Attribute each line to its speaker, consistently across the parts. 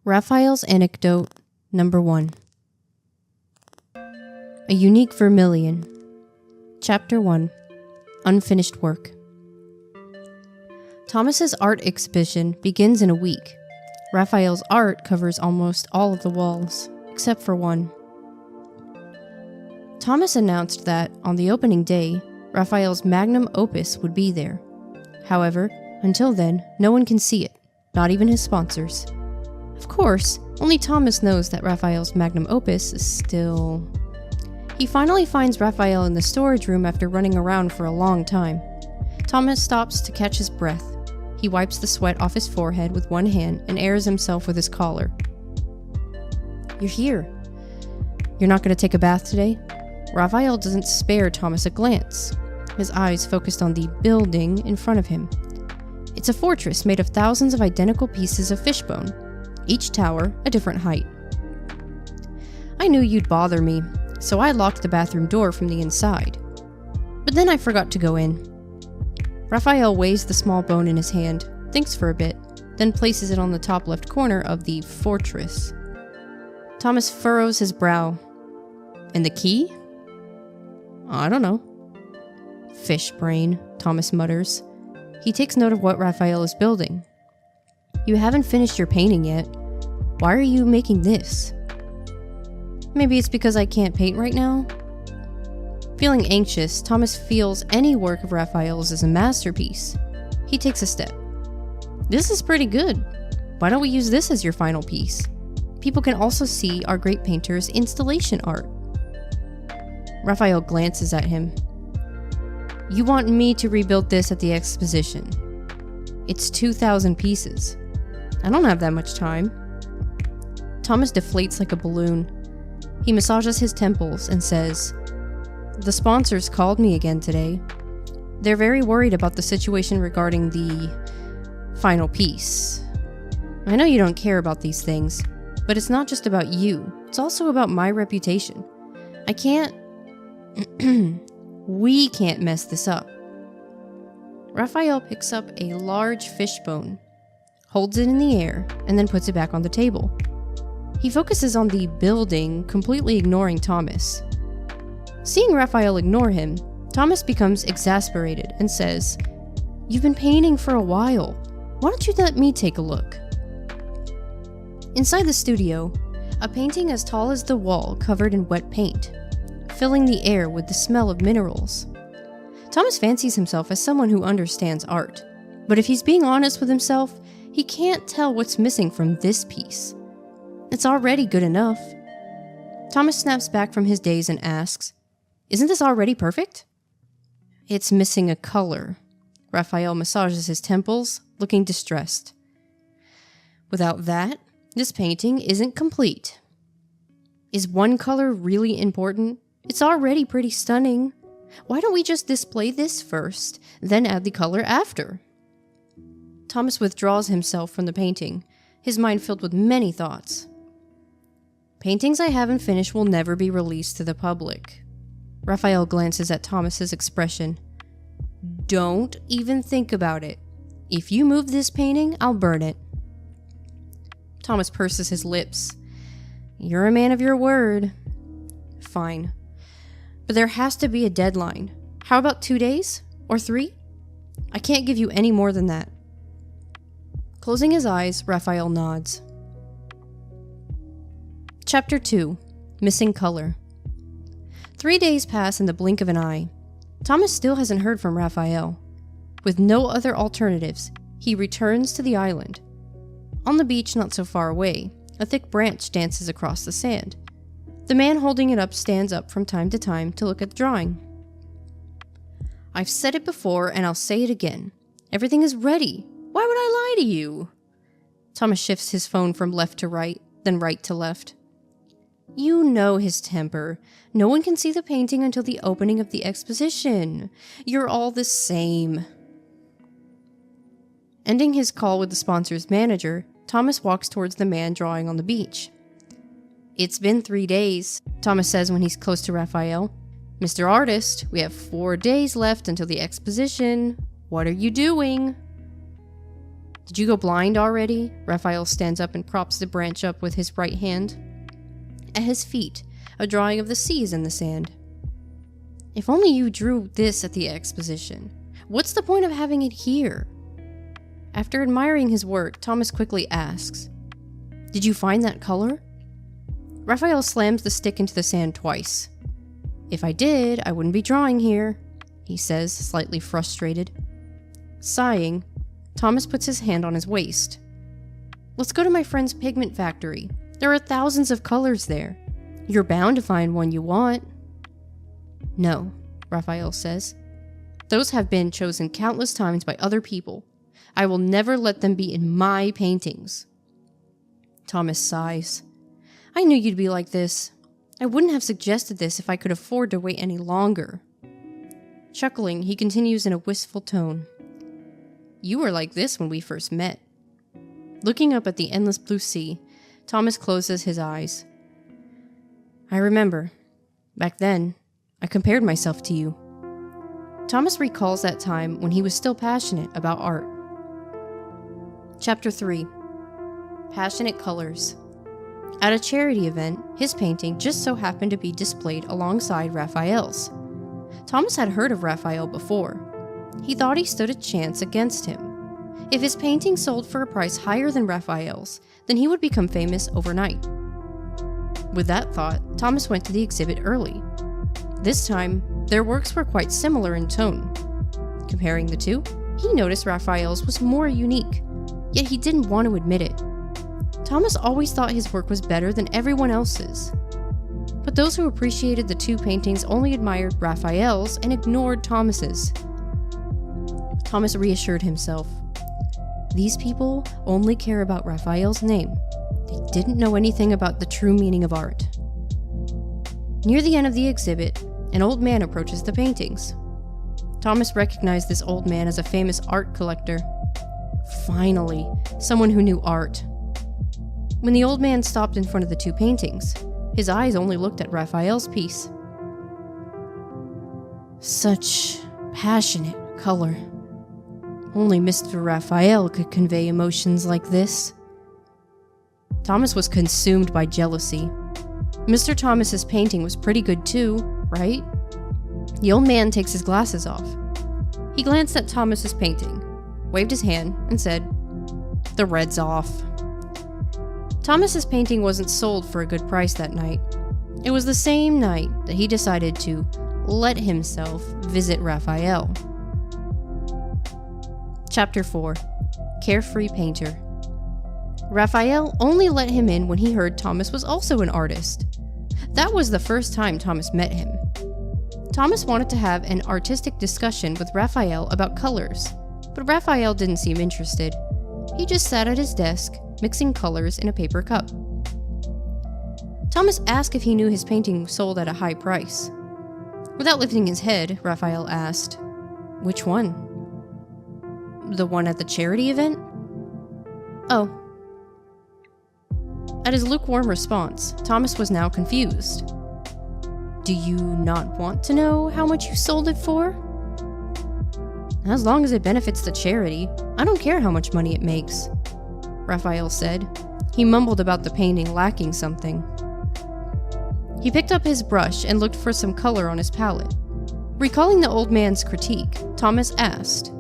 Speaker 1: Raphael's Anecdote Number 1. A Unique Vermilion. Chapter 1. Unfinished Work. Thomas's art exhibition begins in a week. Raphael's art covers almost all of the walls, except for one. Thomas announced that, on the opening day, Raphael's magnum opus would be there. However, until then, no one can see it, not even his sponsors. Of course, only Thomas knows that Raphael's magnum opus is still... He finally finds Raphael in the storage room after running around for a long time. Thomas stops to catch his breath. He wipes the sweat off his forehead with one hand and airs himself with his collar. "You're here. You're not going to take a bath today?" Raphael doesn't spare Thomas a glance. His eyes focused on the building in front of him. It's a fortress made of thousands of identical pieces of fishbone, each tower a different height. "I knew you'd bother me, so I locked the bathroom door from the inside. But then I forgot to go in." Raphael weighs the small bone in his hand, thinks for a bit, then places it on the top left corner of the fortress. Thomas furrows his brow. "And the key?" "I don't know." "Fish brain," Thomas mutters. He takes note of what Raphael is building. "You haven't finished your painting yet. Why are you making this?" "Maybe it's because I can't paint right now?" Feeling anxious, Thomas feels any work of Raphael's is a masterpiece. He takes a step. "This is pretty good. Why don't we use this as your final piece? People can also see our great painter's installation art." Raphael glances at him. "You want me to rebuild this at the exposition? It's 2,000 pieces. I don't have that much time." Thomas deflates like a balloon. He massages his temples and says, "The sponsors called me again today. They're very worried about the situation regarding the final piece. I know you don't care about these things, but it's not just about you. It's also about my reputation. I can't... we can't mess this up." Raphael picks up a large fishbone, holds it in the air, and then puts it back on the table. He focuses on the building, completely ignoring Thomas. Seeing Raphael ignore him, Thomas becomes exasperated and says, "You've been painting for a while. Why don't you let me take a look?" Inside the studio, a painting as tall as the wall covered in wet paint, filling the air with the smell of minerals. Thomas fancies himself as someone who understands art, but if he's being honest with himself, he can't tell what's missing from this piece. It's already good enough. Thomas snaps back from his daze and asks, "Isn't this already perfect?" "It's missing a color." Raphael massages his temples, looking distressed. "Without that, this painting isn't complete." "Is one color really important? It's already pretty stunning. Why don't we just display this first, then add the color after?" Thomas withdraws himself from the painting, his mind filled with many thoughts. "Paintings I haven't finished will never be released to the public." Raphael glances at Thomas's expression. "Don't even think about it. If you move this painting, I'll burn it." Thomas purses his lips. "You're a man of your word." "Fine. But there has to be a deadline. How about 2 days? Or 3? I can't give you any more than that." Closing his eyes, Raphael nods. Chapter 2. Missing Color. 3 days pass in the blink of an eye. Thomas still hasn't heard from Raphael. With no other alternatives, he returns to the island. On the beach not so far away, a thick branch dances across the sand. The man holding it up stands up from time to time to look at the drawing. "I've said it before and I'll say it again. Everything is ready. Why would I lie to you?" Thomas shifts his phone from left to right, then right to left. You know his temper. No one can see the painting until the opening of the exposition. You're all the same. Ending his call with the sponsor's manager, Thomas walks towards the man drawing on the beach. "It's been 3 days, Thomas says when he's close to Raphael. "Mr. Artist, we have 4 days left until the exposition. What are you doing?" Did you go blind already? Raphael stands up and props the branch up with his right hand. At his feet, a drawing of the sea is in the sand. If only you drew this at the exposition. What's the point of having it here? After admiring his work, Thomas quickly asks, "Did you find that color?" Raphael slams the stick into the sand twice. "If I did, I wouldn't be drawing here," he says, slightly frustrated. Sighing, Thomas puts his hand on his waist. "Let's go to my friend's pigment factory. There are thousands of colors there. You're bound to find one you want." "No," Raphael says. "Those have been chosen countless times by other people. I will never let them be in my paintings." Thomas sighs. "I knew you'd be like this. I wouldn't have suggested this if I could afford to wait any longer." Chuckling, he continues in a wistful tone. "You were like this when we first met." Looking up at the endless blue sea, Thomas closes his eyes. "I remember. Back then, I compared myself to you." Thomas recalls that time when he was still passionate about art. Chapter 3. Passionate Colors. At a charity event, his painting just so happened to be displayed alongside Raphael's. Thomas had heard of Raphael before. He thought he stood a chance against him. If his painting sold for a price higher than Raphael's, then he would become famous overnight. With that thought, Thomas went to the exhibit early. This time, their works were quite similar in tone. Comparing the two, he noticed Raphael's was more unique, yet he didn't want to admit it. Thomas always thought his work was better than everyone else's. But those who appreciated the two paintings only admired Raphael's and ignored Thomas's. Thomas reassured himself. These people only care about Raphael's name. They didn't know anything about the true meaning of art. Near the end of the exhibit, an old man approaches the paintings. Thomas recognized this old man as a famous art collector. Finally, someone who knew art. When the old man stopped in front of the two paintings, his eyes only looked at Raphael's piece. Such passionate color. Only Mr. Raphael could convey emotions like this. Thomas was consumed by jealousy. Mr. Thomas's painting was pretty good too, right? The old man takes his glasses off. He glanced at Thomas's painting, waved his hand, and said, "The red's off." Thomas's painting wasn't sold for a good price that night. It was the same night that he decided to let himself visit Raphael. Chapter 4. Carefree Painter. Raphael only let him in when he heard Thomas was also an artist. That was the first time Thomas met him. Thomas wanted to have an artistic discussion with Raphael about colors, but Raphael didn't seem interested. He just sat at his desk, mixing colors in a paper cup. Thomas asked if he knew his painting sold at a high price. Without lifting his head, Raphael asked, "Which one?" "The one at the charity event?" "Oh." At his lukewarm response, Thomas was now confused. "Do you not want to know how much you sold it for?" "As long as it benefits the charity, I don't care how much money it makes," Raphael said. He mumbled about the painting lacking something. He picked up his brush and looked for some color on his palette. Recalling the old man's critique, Thomas asked,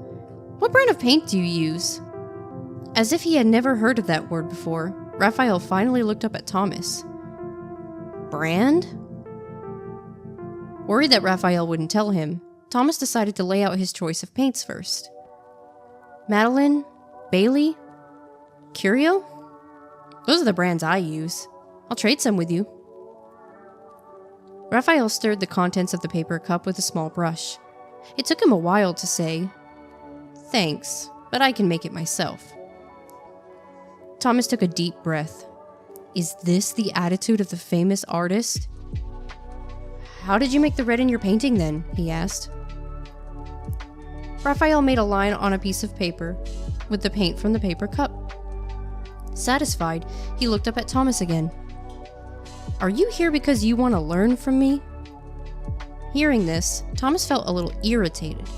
Speaker 1: "What brand of paint do you use?" As if he had never heard of that word before, Raphael finally looked up at Thomas. "Brand?" Worried that Raphael wouldn't tell him, Thomas decided to lay out his choice of paints first. "Madeline? Bailey? Curio? Those are the brands I use. I'll trade some with you." Raphael stirred the contents of the paper cup with a small brush. It took him a while to say, "Thanks, but I can make it myself." Thomas took a deep breath. Is this the attitude of the famous artist? "How did you make the red in your painting then?" he asked. Raphael made a line on a piece of paper with the paint from the paper cup. Satisfied, he looked up at Thomas again. "Are you here because you want to learn from me?" Hearing this, Thomas felt a little irritated.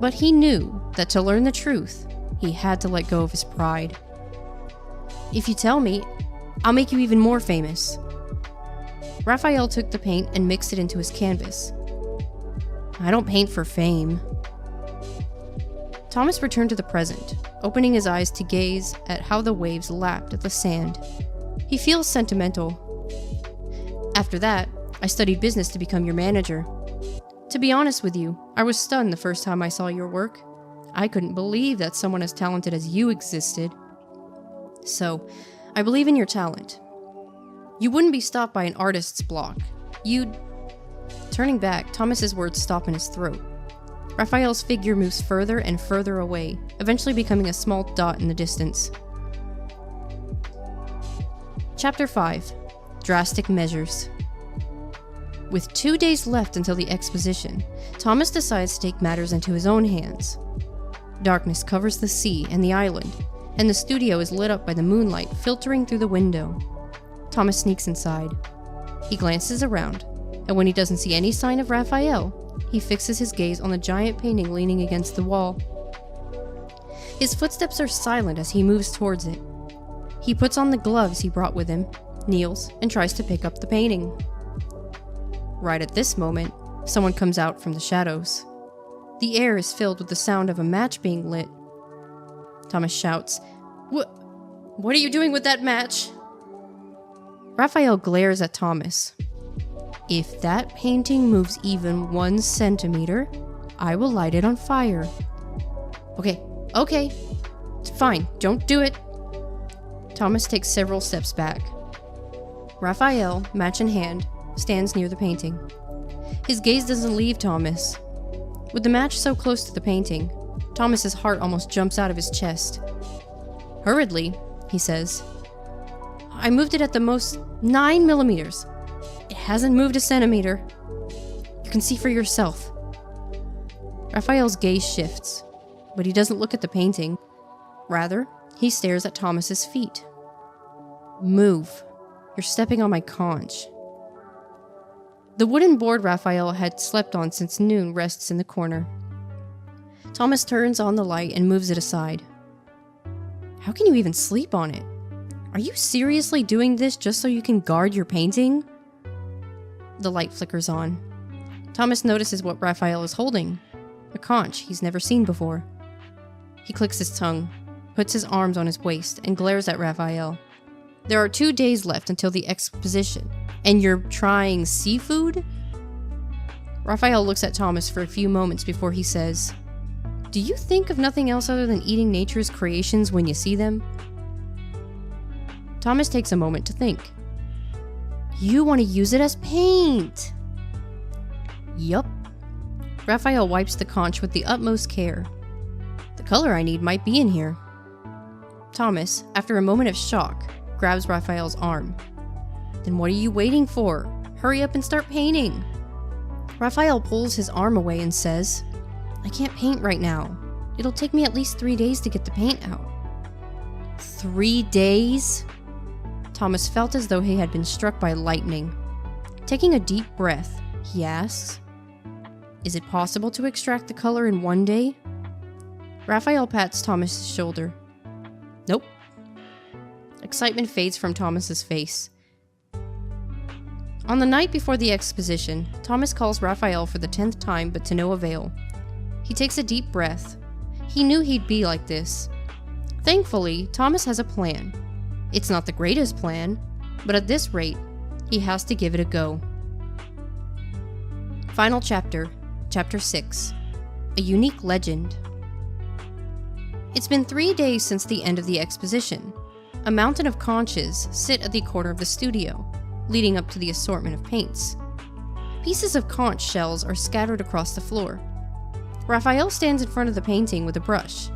Speaker 1: But he knew that to learn the truth, He had to let go of his pride. "If you tell me, I'll make you even more famous." Rafayel took the paint and mixed it into his canvas. "I don't paint for fame." Thomas returned to the present, opening his eyes to gaze at how the waves lapped at the sand. He feels sentimental. "After that, I studied business to become your manager. To be honest with you, I was stunned the first time I saw your work. I couldn't believe that someone as talented as you existed. So, I believe in your talent. You wouldn't be stopped by an artist's block. You'd..." Turning back, Thomas's words stop in his throat. Raphael's figure moves further and further away, eventually becoming a small dot in the distance. Chapter 5. Drastic Measures. With 2 days left until the exposition, Thomas decides to take matters into his own hands. Darkness covers the sea and the island, and the studio is lit up by the moonlight filtering through the window. Thomas sneaks inside. He glances around, and when he doesn't see any sign of Rafayel, he fixes his gaze on the giant painting leaning against the wall. His footsteps are silent as he moves towards it. He puts on the gloves he brought with him, kneels, and tries to pick up the painting. Right at this moment, someone comes out from the shadows. The air is filled with the sound of a match being lit. Thomas shouts, What are you doing with that match?" Rafayel glares at Thomas. "If that painting moves even 1 centimeter, I will light it on fire." Okay. Fine, don't do it." Thomas takes several steps back. Rafayel, match in hand, stands near the painting. His gaze doesn't leave Thomas. With the match so close to the painting, Thomas's heart almost jumps out of his chest. Hurriedly, he says, "I moved it at the most 9 millimeters. It hasn't moved a centimeter. You can see for yourself." Raphael's gaze shifts, but he doesn't look at the painting. Rather, he stares at Thomas's feet. "Move. You're stepping on my conch." The wooden board Rafayel had slept on since noon rests in the corner. Thomas turns on the light and moves it aside. "How can you even sleep on it? Are you seriously doing this just so you can guard your painting?" The light flickers on. Thomas notices what Rafayel is holding, a conch he's never seen before. He clicks his tongue, puts his arms on his waist, and glares at Rafayel. "There are 2 days left until the exposition, and you're trying seafood?" Rafayel looks at Thomas for a few moments before he says, "Do you think of nothing else other than eating nature's creations when you see them?" Thomas takes a moment to think. "You want to use it as paint?" "Yup." Rafayel wipes the conch with the utmost care. "The color I need might be in here." Thomas, after a moment of shock, grabs Raphael's arm. "Then what are you waiting for? Hurry up and start painting." Rafayel pulls his arm away and says, "I can't paint right now. It'll take me at least 3 days to get the paint out." 3 days? Thomas felt as though he had been struck by lightning. Taking a deep breath, he asks, "Is it possible to extract the color in 1 day?" Rafayel pats Thomas's shoulder. "Nope." Excitement fades from Thomas's face. On the night before the exposition, Thomas calls Rafayel for the 10th time, but to no avail. He takes a deep breath. He knew he'd be like this. Thankfully, Thomas has a plan. It's not the greatest plan, but at this rate, he has to give it a go. Final chapter, Chapter 6. A Unique Legend. It's been 3 days since the end of the exposition. A mountain of conches sit at the corner of the studio, leading up to the assortment of paints. Pieces of conch shells are scattered across the floor. Rafayel stands in front of the painting with a brush.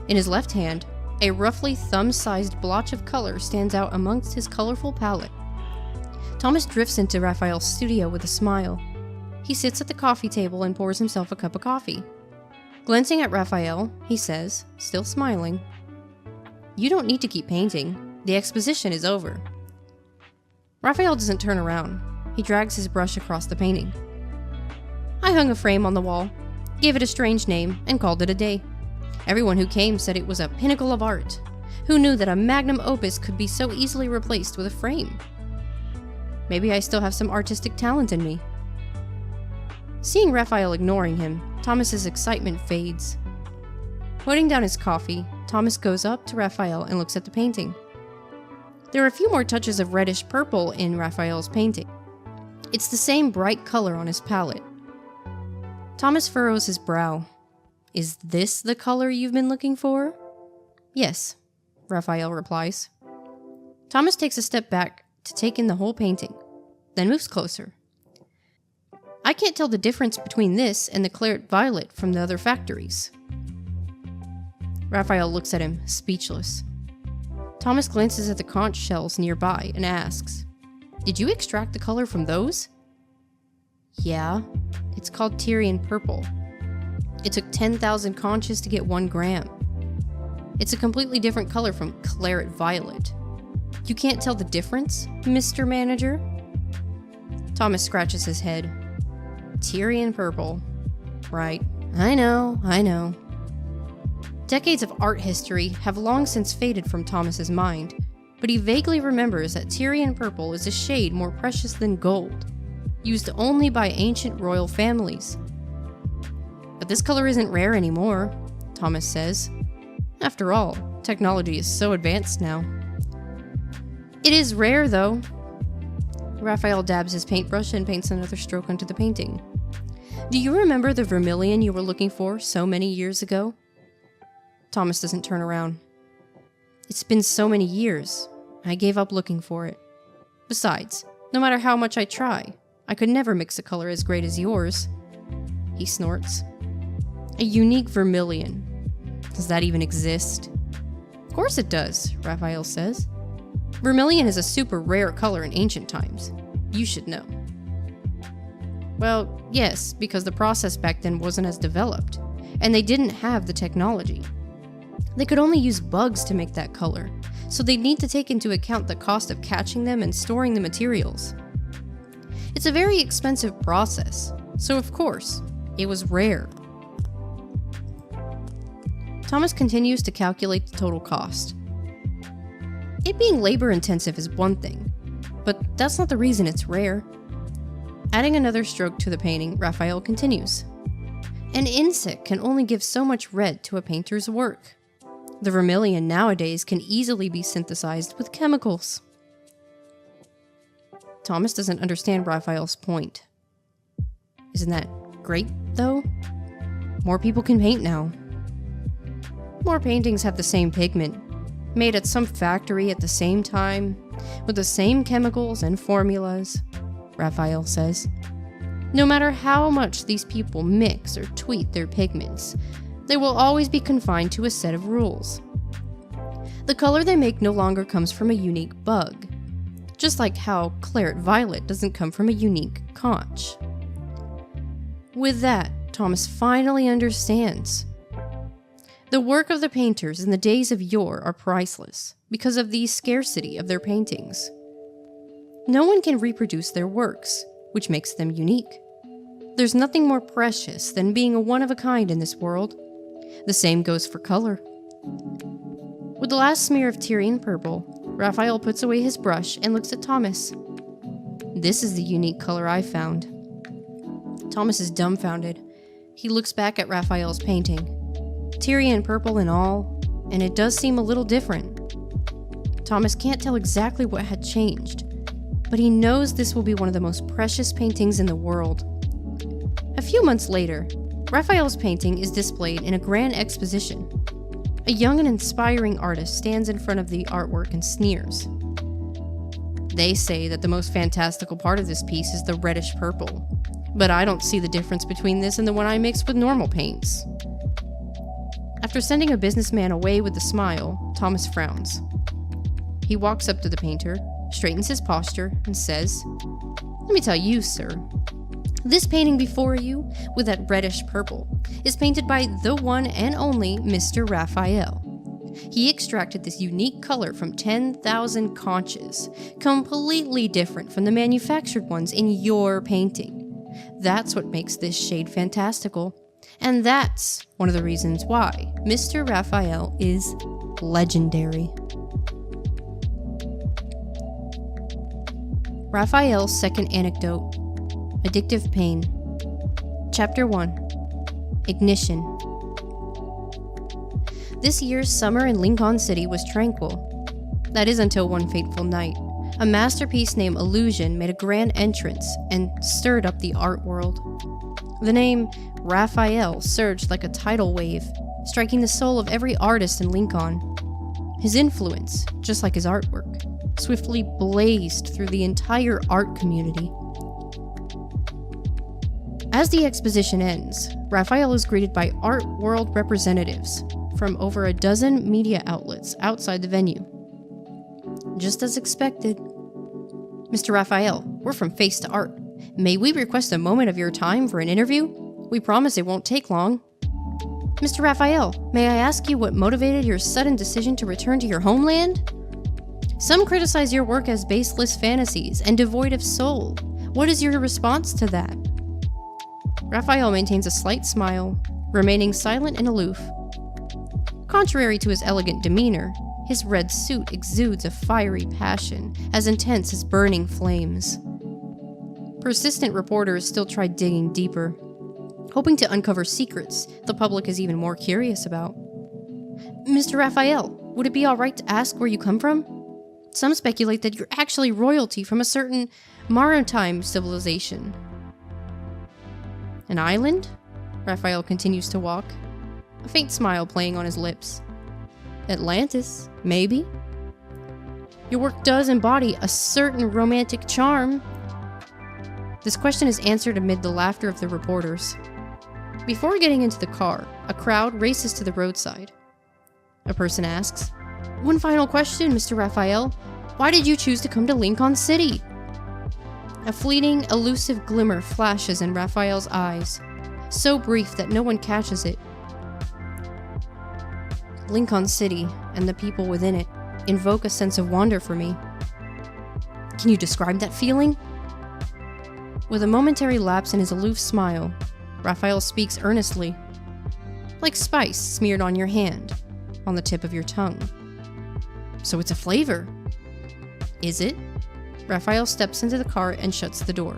Speaker 1: In his left hand, a roughly thumb-sized blotch of color stands out amongst his colorful palette. Thomas drifts into Rafayel's studio with a smile. He sits at the coffee table and pours himself a cup of coffee. Glancing at Rafayel, he says, still smiling, "You don't need to keep painting. The exposition is over." Rafayel doesn't turn around. He drags his brush across the painting. "I hung a frame on the wall, gave it a strange name, and called it a day. Everyone who came said it was a pinnacle of art. Who knew that a magnum opus could be so easily replaced with a frame? Maybe I still have some artistic talent in me. Seeing Raphael ignoring him, Thomas's excitement fades. Putting down his coffee, Thomas goes up to Raphael and looks at the painting. There are a few more touches of reddish purple in Raphael's painting. It's the same bright color on his palette. Thomas furrows his brow. Is this the color you've been looking for? Yes, Raphael replies. Thomas takes a step back to take in the whole painting, then moves closer. I can't tell the difference between this and the claret violet from the other factories. Raphael looks at him, speechless. Thomas glances at the conch shells nearby and asks, "Did you extract the color from those?" "Yeah, it's called Tyrian purple. It took 10,000 conches to get 1 gram. It's a completely different color from claret violet. You can't tell the difference, Mr. Manager?" Thomas scratches his head. Tyrian purple. Right. I know. Decades of art history have long since faded from Thomas's mind, but he vaguely remembers that Tyrian purple is a shade more precious than gold, used only by ancient royal families. But this color isn't rare anymore, Thomas says. After all, technology is so advanced now. It is rare, though. Raphael dabs his paintbrush and paints another stroke onto the painting. Do you remember the vermilion you were looking for so many years ago? Thomas doesn't turn around. It's been so many years. I gave up looking for it. Besides, no matter how much I try, I could never mix a color as great as yours. He snorts. A unique vermilion. Does that even exist? Of course it does, Raphael says. Vermilion is a super rare color in ancient times. You should know. Well, yes, because the process back then wasn't as developed, and they didn't have the technology. They could only use bugs to make that color, so they'd need to take into account the cost of catching them and storing the materials. It's a very expensive process, so of course, it was rare. Thomas continues to calculate the total cost. It being labor-intensive is one thing, but that's not the reason it's rare. Adding another stroke to the painting, Raphael continues. An insect can only give so much red to a painter's work. The vermilion nowadays can easily be synthesized with chemicals. Thomas doesn't understand Raphael's point. Isn't that great, though? More people can paint now. More paintings have the same pigment, made at some factory at the same time, with the same chemicals and formulas, Raphael says. No matter how much these people mix or tweak their pigments, they will always be confined to a set of rules. The color they make no longer comes from a unique bug, just like how claret violet doesn't come from a unique conch. With that, Thomas finally understands. The work of the painters in the days of yore are priceless because of the scarcity of their paintings. No one can reproduce their works, which makes them unique. There's nothing more precious than being a one-of-a-kind in this world. The same goes for color. With the last smear of Tyrian purple, Raphael puts away his brush and looks at Thomas. This is the unique color I found. Thomas is dumbfounded. He looks back at Raphael's painting. Tyrian purple and all, and it does seem a little different. Thomas can't tell exactly what had changed, but he knows this will be one of the most precious paintings in the world. A few months later, Raphael's painting is displayed in a grand exposition. A young and inspiring artist stands in front of the artwork and sneers. They say that the most fantastical part of this piece is the reddish purple, but I don't see the difference between this and the one I mixed with normal paints. After sending a businessman away with a smile, Thomas frowns. He walks up to the painter, straightens his posture, and says, "Let me tell you, sir. This painting before you, with that reddish purple, is painted by the one and only Mr. Rafayel. He extracted this unique color from 10,000 conches, completely different from the manufactured ones in your painting. That's what makes this shade fantastical, And that's one of the reasons why Mr. Rafayel is legendary. Rafayel's second anecdote, Addictive Pain. Chapter 1, Ignition. This year's summer in Lincoln City was tranquil. That is until one fateful night. A masterpiece named Illusion made a grand entrance and stirred up the art world. The name Rafayel surged like a tidal wave, striking the soul of every artist in Lincoln. His influence, just like his artwork, swiftly blazed through the entire art community. As the exposition ends, Rafayel is greeted by art world representatives from over a dozen media outlets outside the venue. Just as expected. Mr. Rafayel, we're from Face to Art. May we request a moment of your time for an interview? We promise it won't take long. Mr. Rafayel, may I ask you what motivated your sudden decision to return to your homeland? Some criticize your work as baseless fantasies and devoid of soul. What is your response to that? Rafayel maintains a slight smile, remaining silent and aloof. Contrary to his elegant demeanor, his red suit exudes a fiery passion, as intense as burning flames. Persistent reporters still try digging deeper, hoping to uncover secrets the public is even more curious about. Mr. Rafayel, would it be alright to ask where you come from? Some speculate that you're actually royalty from a certain maritime civilization. An island? Rafayel continues to walk, a faint smile playing on his lips. Atlantis, maybe? Your work does embody a certain romantic charm. This question is answered amid the laughter of the reporters. Before getting into the car, a crowd races to the roadside. A person asks, "One final question, Mr. Rafayel. Why did you choose to come to Lincoln City?" A fleeting, elusive glimmer flashes in Rafayel's eyes, so brief that no one catches it. Lincoln City and the people within it invoke a sense of wonder for me. Can you describe that feeling? With a momentary lapse in his aloof smile, Rafayel speaks earnestly. Like spice smeared on your hand, on the tip of your tongue. So it's a flavor. Is it? Rafayel steps into the car and shuts the door.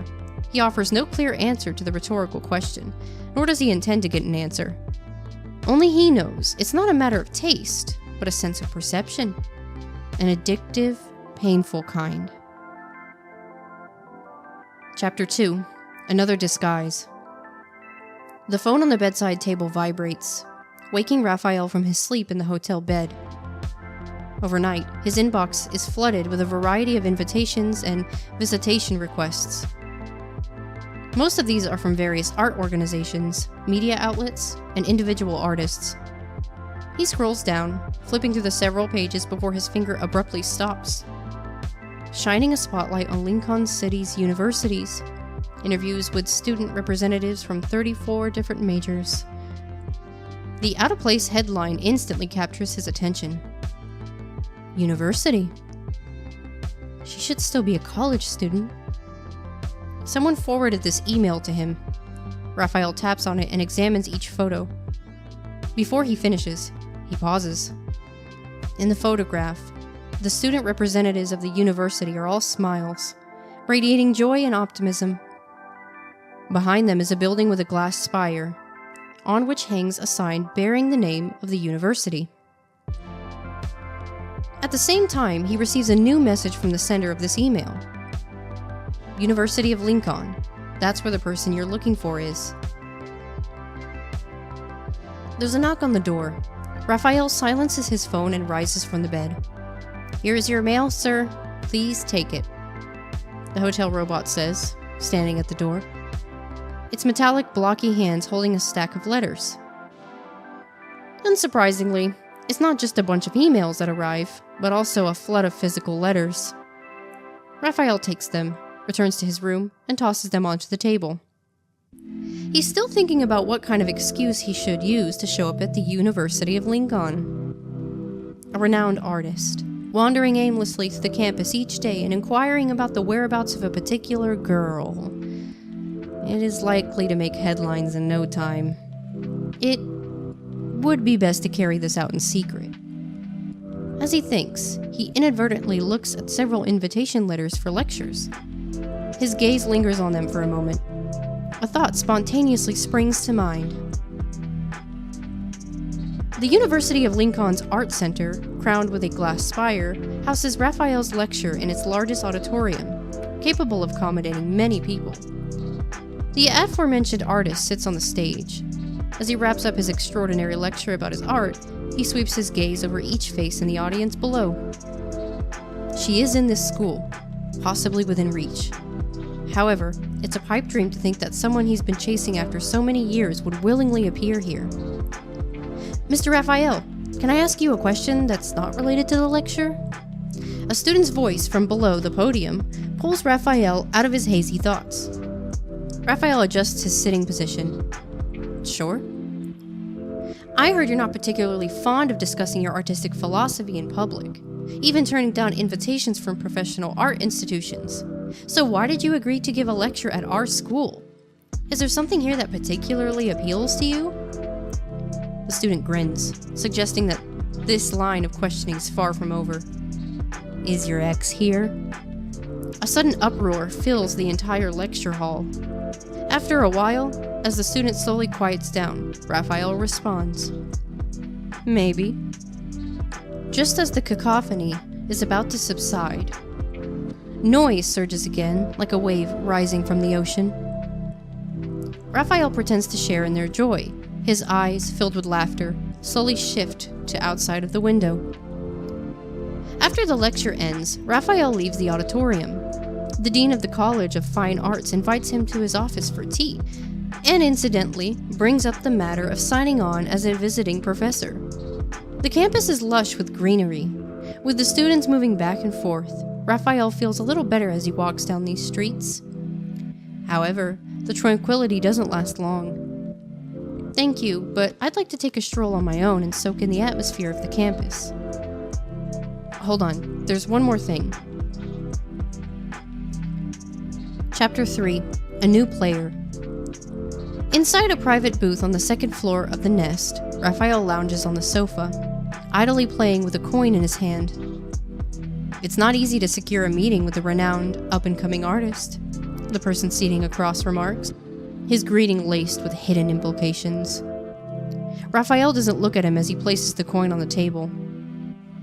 Speaker 1: He offers no clear answer to the rhetorical question, nor does he intend to get an answer. Only he knows it's not a matter of taste, but a sense of perception. An addictive, painful kind. Chapter 2, Another Disguise. The phone on the bedside table vibrates, waking Rafayel from his sleep in the hotel bed. Overnight, his inbox is flooded with a variety of invitations and visitation requests. Most of these are from various art organizations, media outlets, and individual artists. He scrolls down, flipping through the several pages before his finger abruptly stops. Shining a spotlight on Lincoln City's universities, interviews with student representatives from 34 different majors. The out-of-place headline instantly captures his attention. University. She should still be a college student. Someone forwarded this email to him. Rafayel taps on it and examines each photo. Before he finishes, he pauses. In the photograph, the student representatives of the university are all smiles, radiating joy and optimism. Behind them is a building with a glass spire, on which hangs a sign bearing the name of the university. At the same time, he receives a new message from the sender of this email. University of Lincoln. That's where the person you're looking for is. There's a knock on the door. Rafayel silences his phone and rises from the bed. "Here is your mail, sir. Please take it," the hotel robot says, standing at the door. Its metallic, blocky hands holding a stack of letters. Unsurprisingly, it's not just a bunch of emails that arrive, but also a flood of physical letters. Rafayel takes them, returns to his room, and tosses them onto the table. He's still thinking about what kind of excuse he should use to show up at the University of Lincoln. A renowned artist, wandering aimlessly through the campus each day and inquiring about the whereabouts of a particular girl. It is likely to make headlines in no time. It would be best to carry this out in secret. As he thinks, he inadvertently looks at several invitation letters for lectures. His gaze lingers on them for a moment. A thought spontaneously springs to mind. The University of Lincoln's Art Center, crowned with a glass spire, houses Rafayel's lecture in its largest auditorium, capable of accommodating many people. The aforementioned artist sits on the stage. As he wraps up his extraordinary lecture about his art, he sweeps his gaze over each face in the audience below. She is in this school, possibly within reach. However, it's a pipe dream to think that someone he's been chasing after so many years would willingly appear here. Mr. Rafayel, can I ask you a question that's not related to the lecture? A student's voice from below the podium pulls Rafayel out of his hazy thoughts. Rafayel adjusts his sitting position. Sure. I heard you're not particularly fond of discussing your artistic philosophy in public, even turning down invitations from professional art institutions. So why did you agree to give a lecture at our school? Is there something here that particularly appeals to you? The student grins, suggesting that this line of questioning is far from over. Is your ex here? A sudden uproar fills the entire lecture hall. After a while, as the student slowly quiets down, Rafayel responds, Maybe. Just as the cacophony is about to subside, noise surges again like a wave rising from the ocean. Rafayel pretends to share in their joy. His eyes, filled with laughter, slowly shift to outside of the window. After the lecture ends, Rafayel leaves the auditorium. The dean of the College of Fine Arts invites him to his office for tea, and incidentally brings up the matter of signing on as a visiting professor. The campus is lush with greenery. With the students moving back and forth, Rafayel feels a little better as he walks down these streets. However, the tranquility doesn't last long. Thank you, but I'd like to take a stroll on my own and soak in the atmosphere of the campus. Hold on, there's one more thing. Chapter 3, A New Player. Inside a private booth on the second floor of the Nest, Rafayel lounges on the sofa, idly playing with a coin in his hand. It's not easy to secure a meeting with a renowned, up-and-coming artist, the person seating across remarks, his greeting laced with hidden implications. Rafayel doesn't look at him as he places the coin on the table.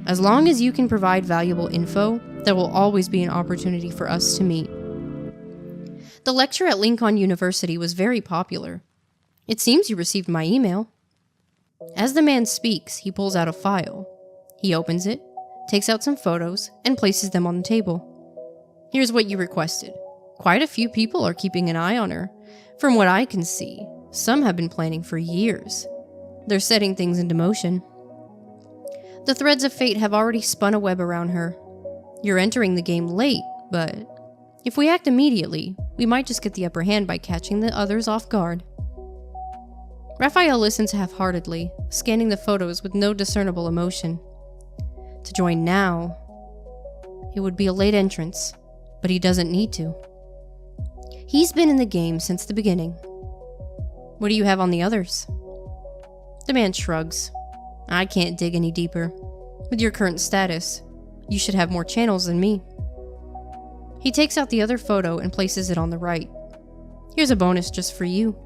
Speaker 1: As long as you can provide valuable info, there will always be an opportunity for us to meet. The lecture at Lincoln University was very popular. It seems you received my email. As the man speaks, he pulls out a file. He opens it, takes out some photos, and places them on the table. Here's what you requested. Quite a few people are keeping an eye on her. From what I can see, some have been planning for years. They're setting things into motion. The threads of fate have already spun a web around her. You're entering the game late, but if we act immediately, we might just get the upper hand by catching the others off guard. Rafayel listens half-heartedly, scanning the photos with no discernible emotion. To join now, it would be a late entrance, but he doesn't need to. He's been in the game since the beginning. What do you have on the others? The man shrugs. I can't dig any deeper. With your current status, you should have more channels than me. He takes out the other photo and places it on the right. Here's a bonus just for you.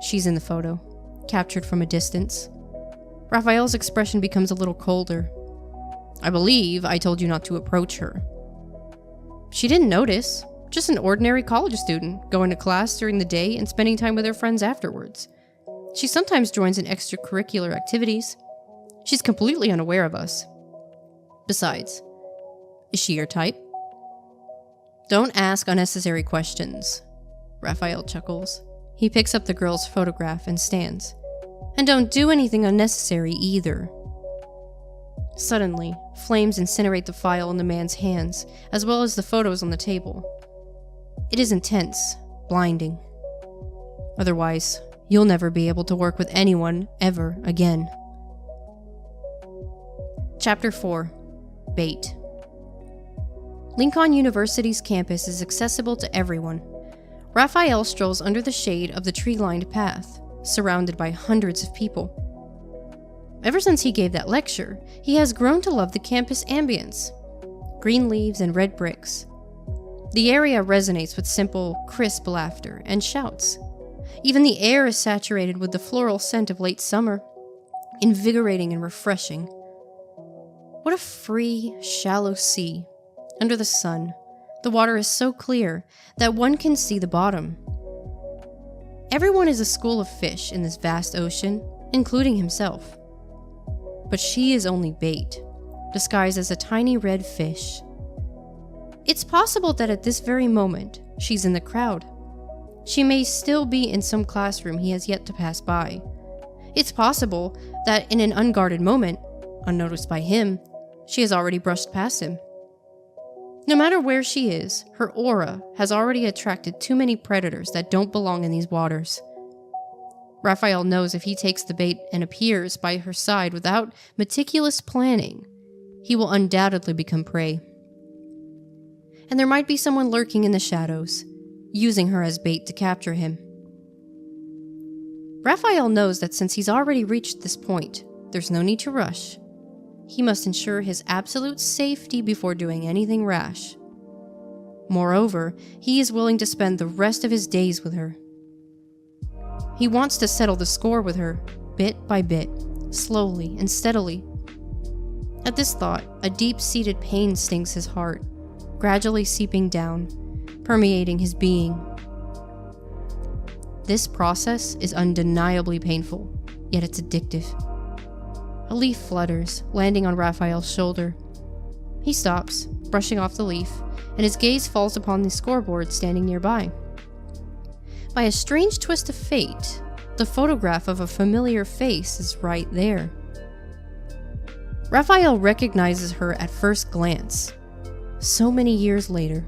Speaker 1: She's in the photo, captured from a distance. Rafayel's expression becomes a little colder. I believe I told you not to approach her. She didn't notice. Just an ordinary college student, going to class during the day and spending time with her friends afterwards. She sometimes joins in extracurricular activities. She's completely unaware of us. Besides, is she your type? Don't ask unnecessary questions. Rafayel chuckles. He picks up the girl's photograph and stands. And don't do anything unnecessary either. Suddenly, flames incinerate the file in the man's hands, as well as the photos on the table. It is intense, blinding. Otherwise, you'll never be able to work with anyone ever again. Chapter 4, Bait. Lincoln University's campus is accessible to everyone. Rafayel strolls under the shade of the tree-lined path, surrounded by hundreds of people. Ever since he gave that lecture, he has grown to love the campus ambience. Green leaves and red bricks. The area resonates with simple, crisp laughter and shouts. Even the air is saturated with the floral scent of late summer, invigorating and refreshing. What a free, shallow sea. Under the sun, the water is so clear that one can see the bottom. Everyone is a school of fish in this vast ocean, including himself. But she is only bait, disguised as a tiny red fish. It's possible that at this very moment, she's in the crowd. She may still be in some classroom he has yet to pass by. It's possible that in an unguarded moment, unnoticed by him, she has already brushed past him. No matter where she is, her aura has already attracted too many predators that don't belong in these waters. Rafayel knows if he takes the bait and appears by her side without meticulous planning, he will undoubtedly become prey. And there might be someone lurking in the shadows, using her as bait to capture him. Rafayel knows that since he's already reached this point, there's no need to rush. He must ensure his absolute safety before doing anything rash. Moreover, he is willing to spend the rest of his days with her. He wants to settle the score with her, bit by bit, slowly and steadily. At this thought, a deep-seated pain stings his heart, gradually seeping down, permeating his being. This process is undeniably painful, yet it's addictive. A leaf flutters, landing on Rafayel's shoulder. He stops, brushing off the leaf, and his gaze falls upon the scoreboard standing nearby. By a strange twist of fate, the photograph of a familiar face is right there. Rafayel recognizes her at first glance, so many years later.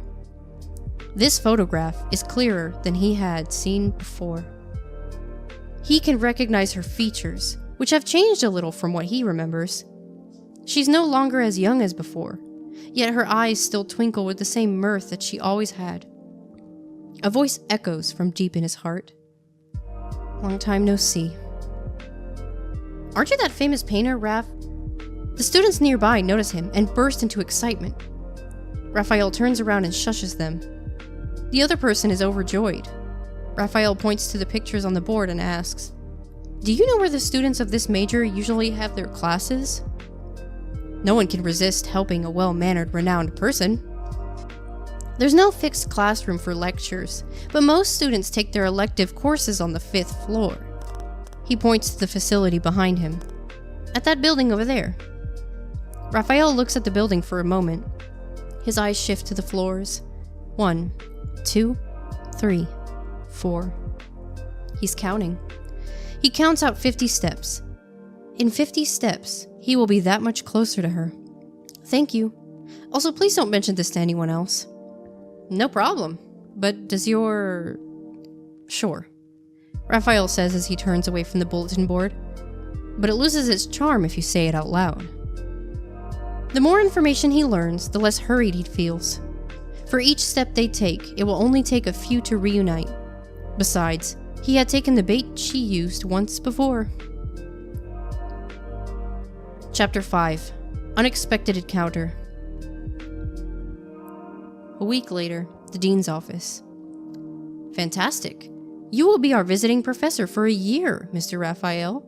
Speaker 1: This photograph is clearer than he had seen before. He can recognize her features, which have changed a little from what he remembers. She's no longer as young as before, yet her eyes still twinkle with the same mirth that she always had. A voice echoes from deep in his heart. Long time no see. Aren't you that famous painter, Raf? The students nearby notice him and burst into excitement. Rafayel turns around and shushes them. The other person is overjoyed. Rafayel points to the pictures on the board and asks, "Do you know where the students of this major usually have their classes?" No one can resist helping a well-mannered, renowned person. There's no fixed classroom for lectures, but most students take their elective courses on the 5th floor. He points to the facility behind him. At that building over there. Rafayel looks at the building for a moment. His eyes shift to the floors. 1, 2, 3, 4. He's counting. He counts out 50 steps. In 50 steps, he will be that much closer to her. Thank you. Also, please don't mention this to anyone else. No problem. But does your... Sure. Rafayel says as he turns away from the bulletin board. But it loses its charm if you say it out loud. The more information he learns, the less hurried he feels. For each step they take, it will only take a few to reunite. Besides, he had taken the bait she used once before. Chapter 5. Unexpected Encounter. A week later, the dean's office. Fantastic. You will be our visiting professor for a year, Mr. Rafayel.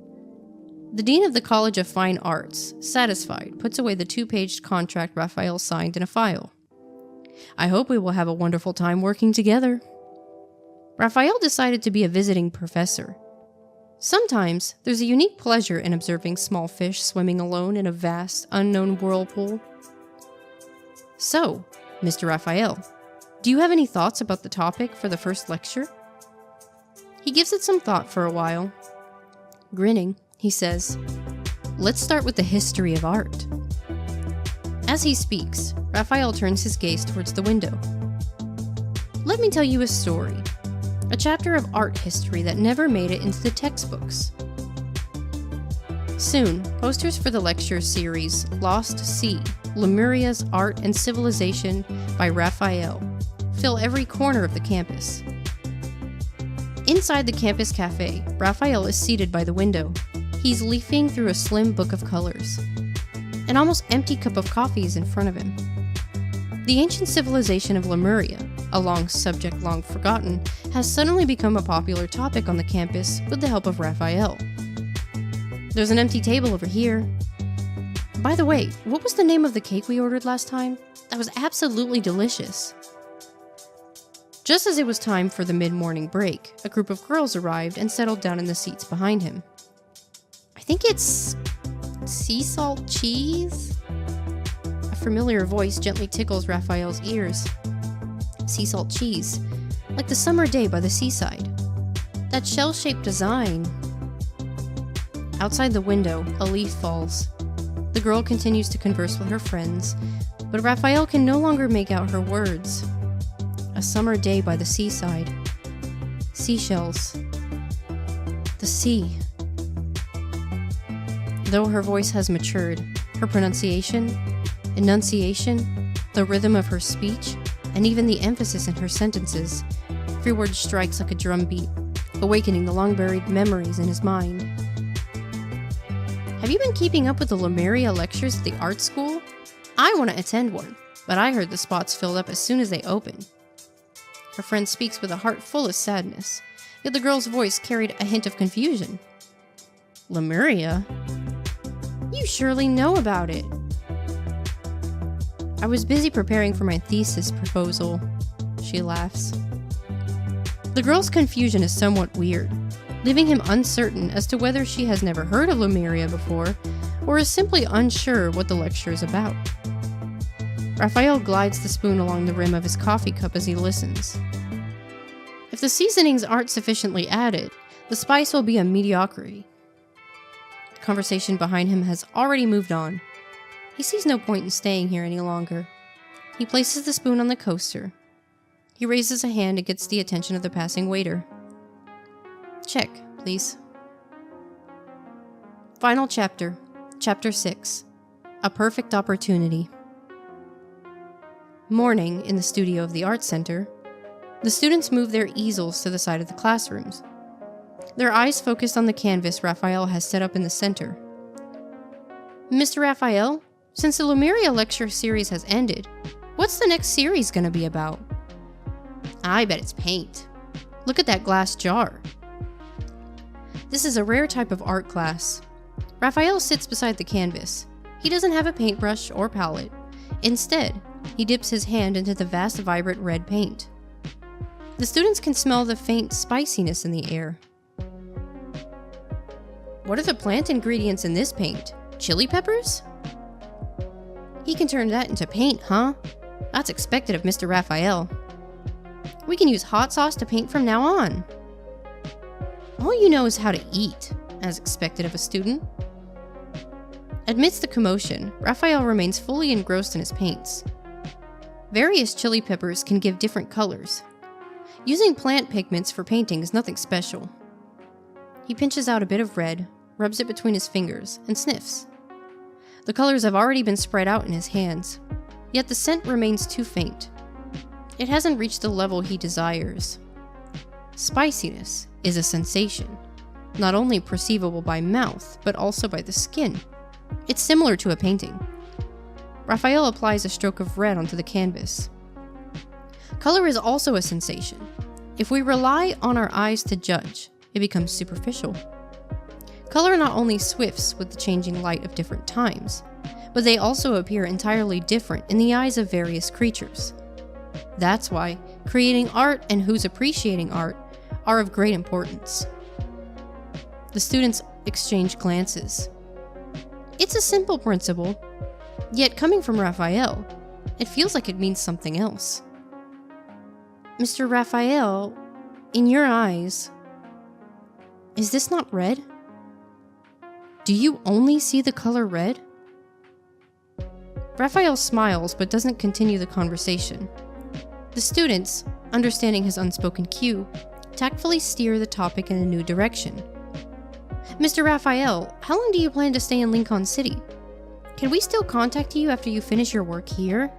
Speaker 1: The dean of the College of Fine Arts, satisfied, puts away the 2-page contract Rafayel signed in a file. I hope we will have a wonderful time working together. Rafayel decided to be a visiting professor. Sometimes, there's a unique pleasure in observing small fish swimming alone in a vast, unknown whirlpool. So, Mr. Rafayel, do you have any thoughts about the topic for the first lecture? He gives it some thought for a while. Grinning, he says, "Let's start with the history of art." As he speaks, Rafayel turns his gaze towards the window. Let me tell you a story. A chapter of art history that never made it into the textbooks. Soon, posters for the lecture series Lost Sea, Lemuria's Art and Civilization by Rafayel fill every corner of the campus. Inside the campus cafe, Rafayel is seated by the window. He's leafing through a slim book of colors. An almost empty cup of coffee is in front of him. The ancient civilization of Lemuria, a long subject long forgotten, has suddenly become a popular topic on the campus with the help of Rafayel. There's an empty table over here. By the way, what was the name of the cake we ordered last time? That was absolutely delicious. Just as it was time for the mid-morning break, a group of girls arrived and settled down in the seats behind him. I think it's sea salt cheese? A familiar voice gently tickles Rafayel's ears. Sea salt cheese, like the summer day by the seaside. That shell-shaped design. Outside the window, a leaf falls. The girl continues to converse with her friends, but Rafayel can no longer make out her words. A summer day by the seaside. Seashells. The sea. Though her voice has matured, her pronunciation, enunciation, the rhythm of her speech, and even the emphasis in her sentences, every word strikes like a drumbeat, awakening the long-buried memories in his mind. Have you been keeping up with the Lemuria lectures at the art school? I want to attend one, but I heard the spots filled up as soon as they open. Her friend speaks with a heart full of sadness, yet the girl's voice carried a hint of confusion. Lemuria? You surely know about it. I was busy preparing for my thesis proposal, she laughs. The girl's confusion is somewhat weird, leaving him uncertain as to whether she has never heard of Lemuria before, or is simply unsure what the lecture is about. Rafayel glides the spoon along the rim of his coffee cup as he listens. If the seasonings aren't sufficiently added, the spice will be a mediocrity. The conversation behind him has already moved on. He sees no point in staying here any longer. He places the spoon on the coaster. He raises a hand and gets the attention of the passing waiter. Check, please. Final chapter, Chapter 6. A Perfect Opportunity. Morning in the studio of the Art Center. The students move their easels to the side of the classrooms. Their eyes focused on the canvas Rafayel has set up in the center. Mr. Rafayel, since the Lemuria lecture series has ended, what's the next series gonna be about? I bet it's paint. Look at that glass jar. This is a rare type of art class. Rafayel sits beside the canvas. He doesn't have a paintbrush or palette. Instead, he dips his hand into the vast, vibrant red paint. The students can smell the faint spiciness in the air. What are the plant ingredients in this paint? Chili peppers? He can turn that into paint, huh? That's expected of Mr. Rafayel. We can use hot sauce to paint from now on. All you know is how to eat, as expected of a student. Amidst the commotion, Rafayel remains fully engrossed in his paints. Various chili peppers can give different colors. Using plant pigments for painting is nothing special. He pinches out a bit of red, rubs it between his fingers, and sniffs. The colors have already been spread out in his hands, yet the scent remains too faint. It hasn't reached the level he desires. Spiciness is a sensation, not only perceivable by mouth, but also by the skin. It's similar to a painting. Rafayel applies a stroke of red onto the canvas. Color is also a sensation. If we rely on our eyes to judge, it becomes superficial. Color not only swifts with the changing light of different times, but they also appear entirely different in the eyes of various creatures. That's why creating art and who's appreciating art are of great importance. The students exchange glances. It's a simple principle, yet coming from Rafayel, it feels like it means something else. Mr. Rafayel, in your eyes, is this not red? Do you only see the color red? Rafayel smiles but doesn't continue the conversation. The students, understanding his unspoken cue, tactfully steer the topic in a new direction. Mr. Rafayel, how long do you plan to stay in Lincoln City? Can we still contact you after you finish your work here?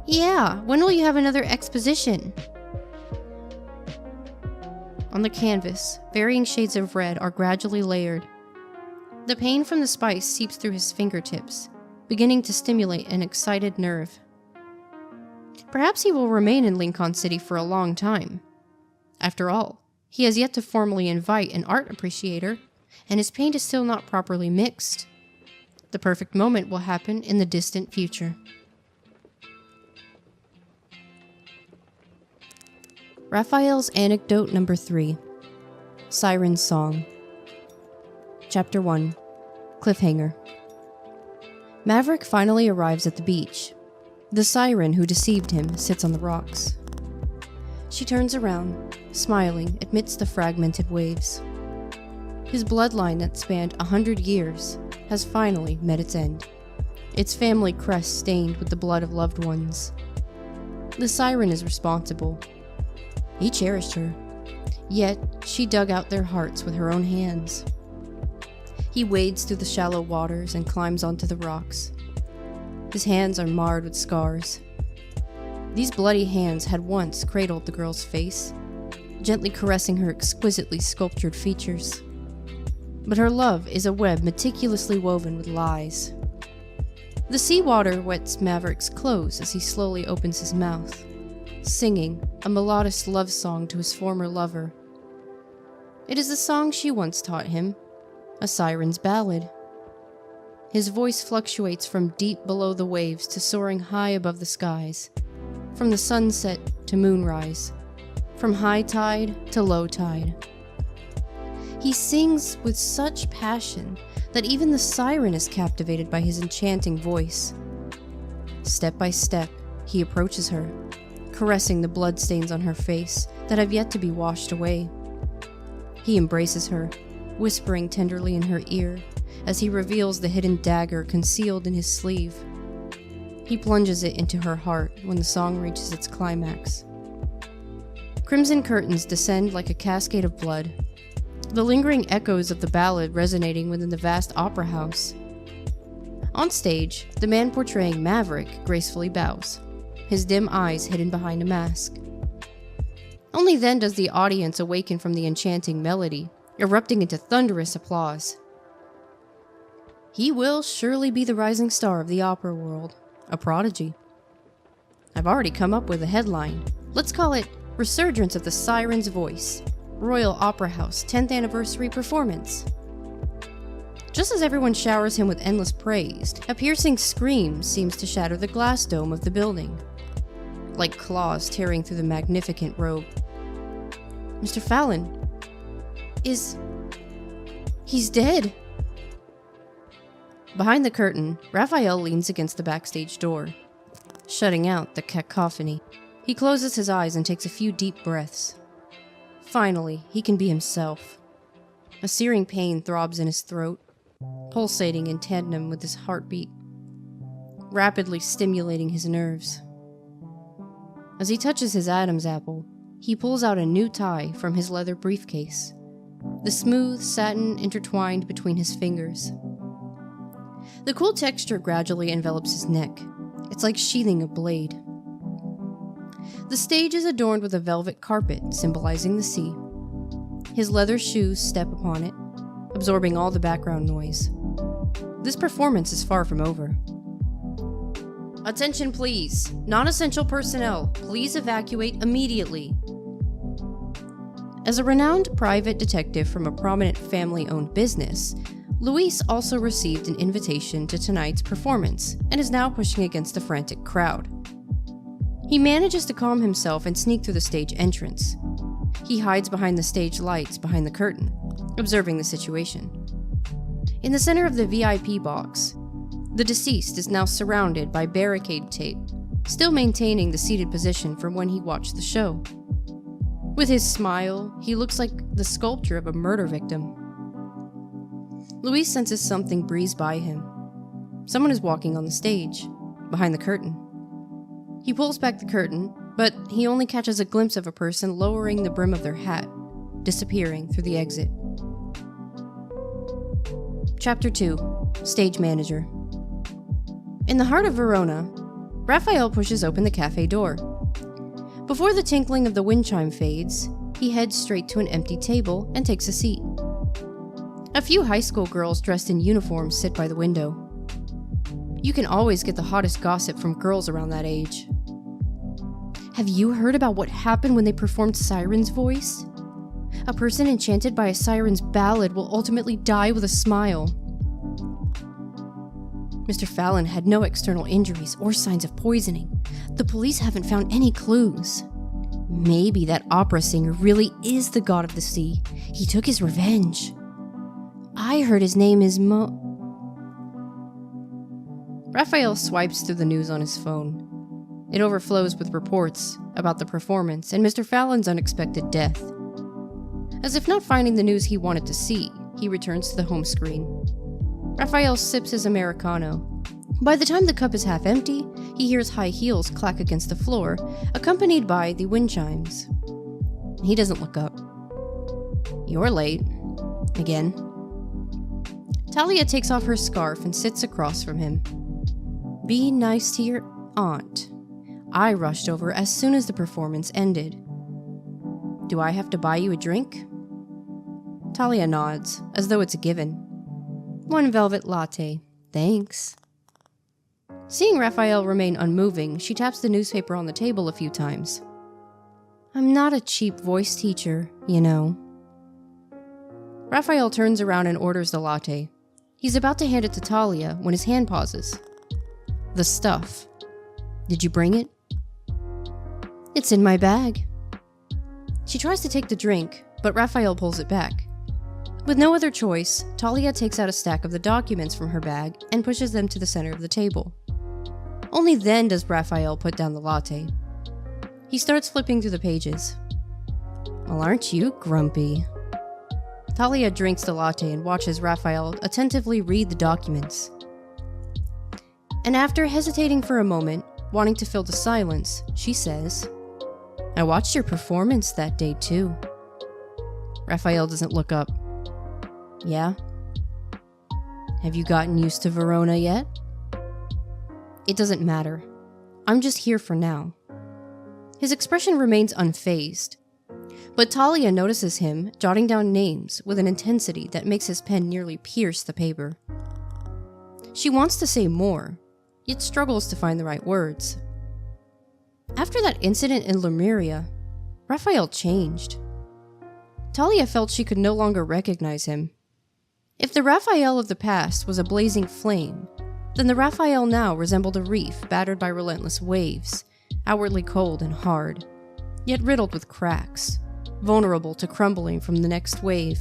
Speaker 1: Yeah, when will you have another exposition? On the canvas, varying shades of red are gradually layered. The pain from the spice seeps through his fingertips, beginning to stimulate an excited nerve. Perhaps he will remain in Lincoln City for a long time. After all, he has yet to formally invite an art appreciator, and his paint is still not properly mixed. The perfect moment will happen in the distant future. Rafayel's Anecdote number 3, Siren's Song. Chapter 1, Cliffhanger. Maverick finally arrives at the beach. The siren who deceived him sits on the rocks. She turns around, smiling amidst the fragmented waves. His bloodline that spanned 100 years has finally met its end, its family crest stained with the blood of loved ones. The siren is responsible. He cherished her, yet she dug out their hearts with her own hands. He wades through the shallow waters and climbs onto the rocks. His hands are marred with scars. These bloody hands had once cradled the girl's face, gently caressing her exquisitely sculptured features. But her love is a web meticulously woven with lies. The seawater wets Maverick's clothes as he slowly opens his mouth, singing a melodious love song to his former lover. It is the song she once taught him, a siren's ballad. His voice fluctuates from deep below the waves to soaring high above the skies, from the sunset to moonrise, from high tide to low tide. He sings with such passion that even the siren is captivated by his enchanting voice. Step by step, he approaches her, caressing the bloodstains on her face that have yet to be washed away. He embraces her, whispering tenderly in her ear as he reveals the hidden dagger concealed in his sleeve. He plunges it into her heart when the song reaches its climax. Crimson curtains descend like a cascade of blood, the lingering echoes of the ballad resonating within the vast opera house. On stage, the man portraying Maverick gracefully bows, his dim eyes hidden behind a mask. Only then does the audience awaken from the enchanting melody, erupting into thunderous applause. He will surely be the rising star of the opera world, a prodigy. I've already come up with a headline. Let's call it Resurgence of the Siren's Voice, Royal Opera House 10th Anniversary Performance. Just as everyone showers him with endless praise, a piercing scream seems to shatter the glass dome of the building, like claws tearing through the magnificent robe. Mr. Fallon, he's dead. Behind the curtain, Rafayel leans against the backstage door, shutting out the cacophony. He closes his eyes and takes a few deep breaths. Finally, he can be himself. A searing pain throbs in his throat, pulsating in tandem with his heartbeat, rapidly stimulating his nerves. As he touches his Adam's apple, he pulls out a new tie from his leather briefcase, the smooth satin intertwined between his fingers. The cool texture gradually envelops his neck. It's like sheathing a blade. The stage is adorned with a velvet carpet symbolizing the sea. His leather shoes step upon it, absorbing all the background noise. This performance is far from over. Attention please! Non-essential personnel, please evacuate immediately. As a renowned private detective from a prominent family-owned business, Luis also received an invitation to tonight's performance and is now pushing against the frantic crowd. He manages to calm himself and sneak through the stage entrance. He hides behind the stage lights behind the curtain, observing the situation. In the center of the VIP box, the deceased is now surrounded by barricade tape, still maintaining the seated position from when he watched the show. With his smile, he looks like the sculpture of a murder victim. Luis senses something breeze by him. Someone is walking on the stage, behind the curtain. He pulls back the curtain, but he only catches a glimpse of a person lowering the brim of their hat, disappearing through the exit. Chapter 2, Stage Manager. In the heart of Verona, Rafayel pushes open the cafe door. Before the tinkling of the wind chime fades, he heads straight to an empty table and takes a seat. A few high school girls dressed in uniforms sit by the window. You can always get the hottest gossip from girls around that age. Have you heard about what happened when they performed Siren's voice? A person enchanted by a siren's ballad will ultimately die with a smile. Mr. Fallon had no external injuries or signs of poisoning. The police haven't found any clues. Maybe that opera singer really is the god of the sea. He took his revenge. I heard his name is Rafayel swipes through the news on his phone. It overflows with reports about the performance and Mr. Fallon's unexpected death. As if not finding the news he wanted to see, he returns to the home screen. Rafayel sips his Americano. By the time the cup is half empty, he hears high heels clack against the floor, accompanied by the wind chimes. He doesn't look up. You're late. Again. Talia takes off her scarf and sits across from him. Be nice to your aunt. I rushed over as soon as the performance ended. Do I have to buy you a drink? Talia nods, as though it's a given. 1 velvet latte. Thanks. Seeing Rafayel remain unmoving, she taps the newspaper on the table a few times. I'm not a cheap voice teacher, you know. Rafayel turns around and orders the latte. He's about to hand it to Talia when his hand pauses. The stuff. Did you bring it? It's in my bag. She tries to take the drink, but Rafayel pulls it back. With no other choice, Talia takes out a stack of the documents from her bag and pushes them to the center of the table. Only then does Rafayel put down the latte. He starts flipping through the pages. Well, aren't you grumpy? Talia drinks the latte and watches Rafayel attentively read the documents. And after hesitating for a moment, wanting to fill the silence, she says, I watched your performance that day too. Rafayel doesn't look up. Yeah? Have you gotten used to Verona yet? It doesn't matter. I'm just here for now. His expression remains unfazed, but Talia notices him jotting down names with an intensity that makes his pen nearly pierce the paper. She wants to say more, yet struggles to find the right words. After that incident in Lemuria, Rafayel changed. Talia felt she could no longer recognize him. If the Rafayel of the past was a blazing flame, then the Rafayel now resembled a reef battered by relentless waves, outwardly cold and hard, yet riddled with cracks, vulnerable to crumbling from the next wave.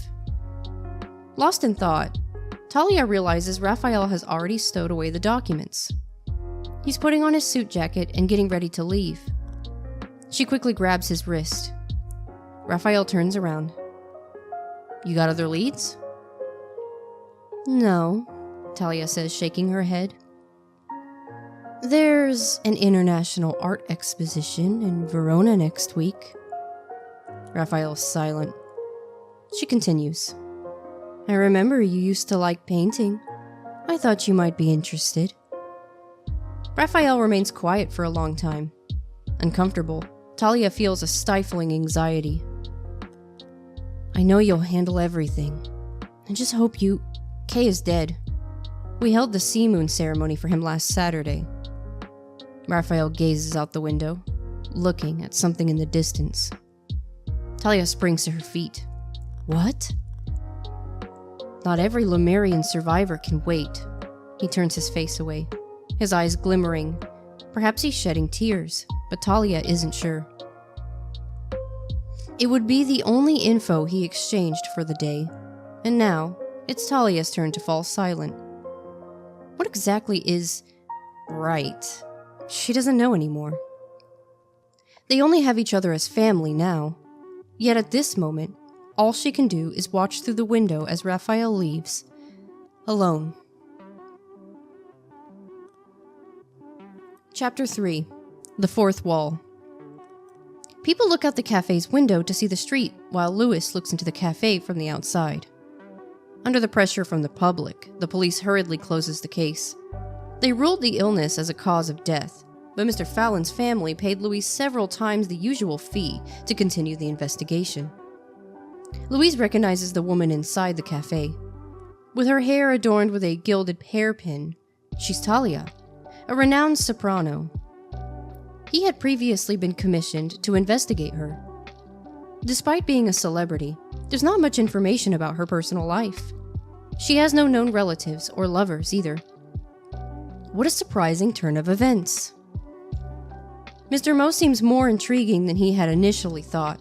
Speaker 1: Lost in thought, Talia realizes Rafayel has already stowed away the documents. He's putting on his suit jacket and getting ready to leave. She quickly grabs his wrist. Rafayel turns around. You got other leads? No, Talia says, shaking her head. There's an international art exposition in Verona next week. Rafayel's silent. She continues. I remember you used to like painting. I thought you might be interested. Rafayel remains quiet for a long time. Uncomfortable, Talia feels a stifling anxiety. I know you'll handle everything. I just hope you... Kay is dead. We held the sea moon ceremony for him last Saturday. Rafayel gazes out the window, looking at something in the distance. Talia springs to her feet. What? Not every Lemurian survivor can wait. He turns his face away, his eyes glimmering. Perhaps he's shedding tears, but Talia isn't sure. It would be the only info he exchanged for the day, and now it's Talia's turn to fall silent. What exactly is right? She doesn't know anymore. They only have each other as family now, yet at this moment, all she can do is watch through the window as Rafayel leaves, alone. Chapter 3. The Fourth Wall. People look out the cafe's window to see the street, while Louis looks into the cafe from the outside. Under the pressure from the public, the police hurriedly closes the case. They ruled the illness as a cause of death, but Mr. Fallon's family paid Louise several times the usual fee to continue the investigation. Louise recognizes the woman inside the cafe. With her hair adorned with a gilded hairpin, she's Talia, a renowned soprano. He had previously been commissioned to investigate her. Despite being a celebrity, there's not much information about her personal life. She has no known relatives or lovers either. What a surprising turn of events. Mr. Mo seems more intriguing than he had initially thought.